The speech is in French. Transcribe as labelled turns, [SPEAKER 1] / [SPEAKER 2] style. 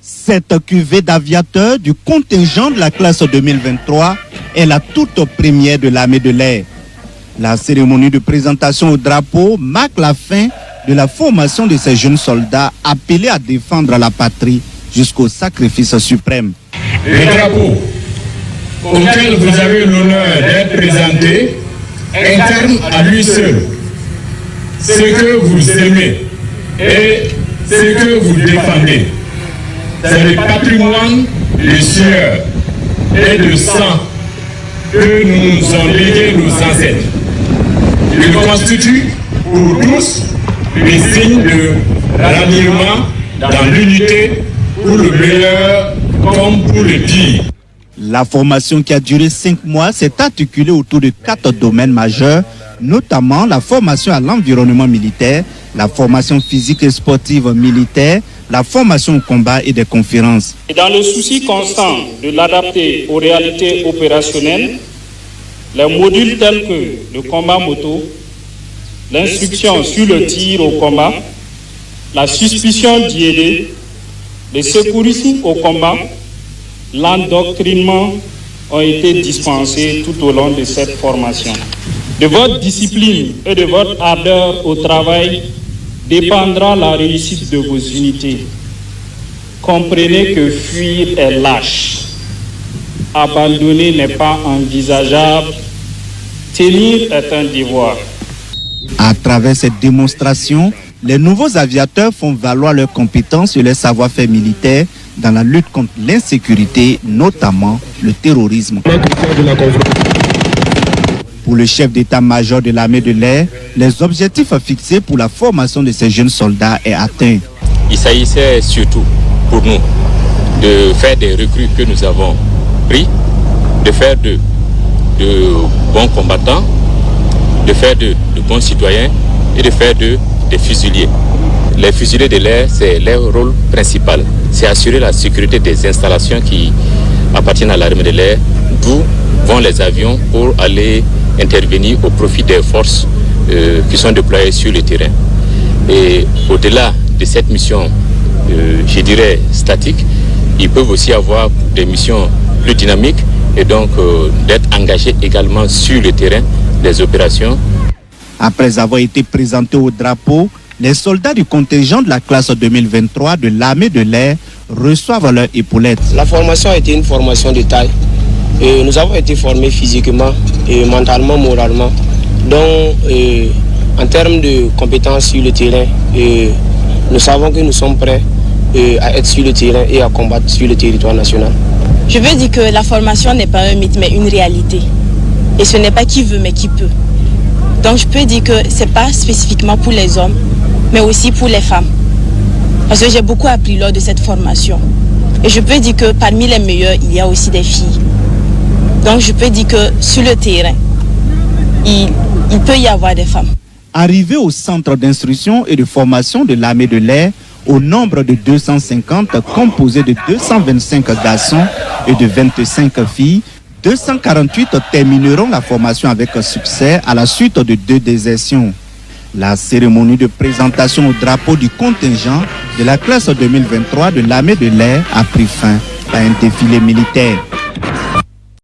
[SPEAKER 1] Cette cuvée d'aviateurs du contingent de la classe 2023 est la toute première de l'armée de l'air. La cérémonie de présentation au drapeau marque la fin de la formation de ces jeunes soldats appelés à défendre la patrie jusqu'au sacrifice suprême.
[SPEAKER 2] Le drapeau auquel vous avez l'honneur d'être présenté incarne à lui seul ce que vous aimez et ce que vous défendez. C'est le patrimoine de sueur et de sang que nous ont légué nos ancêtres. Il constitue pour tous les signes de ralliement dans l'unité pour le meilleur comme pour le pire.
[SPEAKER 1] La formation qui a duré 5 mois s'est articulée autour de 4 domaines majeurs, notamment la formation à l'environnement militaire, la formation physique et sportive militaire, la formation au combat et des conférences.
[SPEAKER 3] Et dans le souci constant de l'adapter aux réalités opérationnelles, les modules tels que le combat moto, l'instruction sur le tir au combat, la suspicion d'y aider, le secourisme au combat, l'endoctrinement ont été dispensés tout au long de cette formation. De votre discipline et de votre ardeur au travail dépendra la réussite de vos unités. Comprenez que fuir est lâche. Abandonner n'est pas envisageable. Tenir est un devoir.
[SPEAKER 1] À travers cette démonstration, les nouveaux aviateurs font valoir leurs compétences et leur savoir-faire militaire dans la lutte contre l'insécurité, notamment le terrorisme. Pour le chef d'état-major de l'armée de l'air, les objectifs fixés pour la formation de ces jeunes soldats est atteint.
[SPEAKER 4] Il s'agissait surtout pour nous de faire des recrues que nous avons pris, de faire de bons combattants, de faire de bons citoyens et de faire des fusiliers. Les fusiliers de l'air, c'est leur rôle principal. C'est assurer la sécurité des installations qui appartiennent à l'armée de l'air, d'où vont les avions pour aller intervenir au profit des forces qui sont déployées sur le terrain. Et au-delà de cette mission, je dirais statique, ils peuvent aussi avoir des missions plus dynamiques et donc d'être engagés également sur le terrain des opérations.
[SPEAKER 1] Après avoir été présentés au drapeau, les soldats du contingent de la classe 2023 de l'armée de l'air reçoivent leurs épaulettes.
[SPEAKER 5] La formation a été une formation de taille. Et nous avons été formés physiquement, et mentalement, moralement. Donc, en termes de compétences sur le terrain, nous savons que nous sommes prêts à être sur le terrain et à combattre sur le territoire national.
[SPEAKER 6] Je veux dire que la formation n'est pas un mythe, mais une réalité. Et ce n'est pas qui veut, mais qui peut. Donc, je peux dire que ce n'est pas spécifiquement pour les hommes, mais aussi pour les femmes. Parce que j'ai beaucoup appris lors de cette formation. Et je peux dire que parmi les meilleurs, il y a aussi des filles. Donc je peux dire que sur le terrain, il peut y avoir des femmes.
[SPEAKER 1] Arrivé au centre d'instruction et de formation de l'armée de l'air, au nombre de 250 composé de 225 garçons et de 25 filles, 248 termineront la formation avec succès à la suite de 2 désertions. La cérémonie de présentation au drapeau du contingent de la classe 2023 de l'armée de l'air a pris fin par un défilé militaire.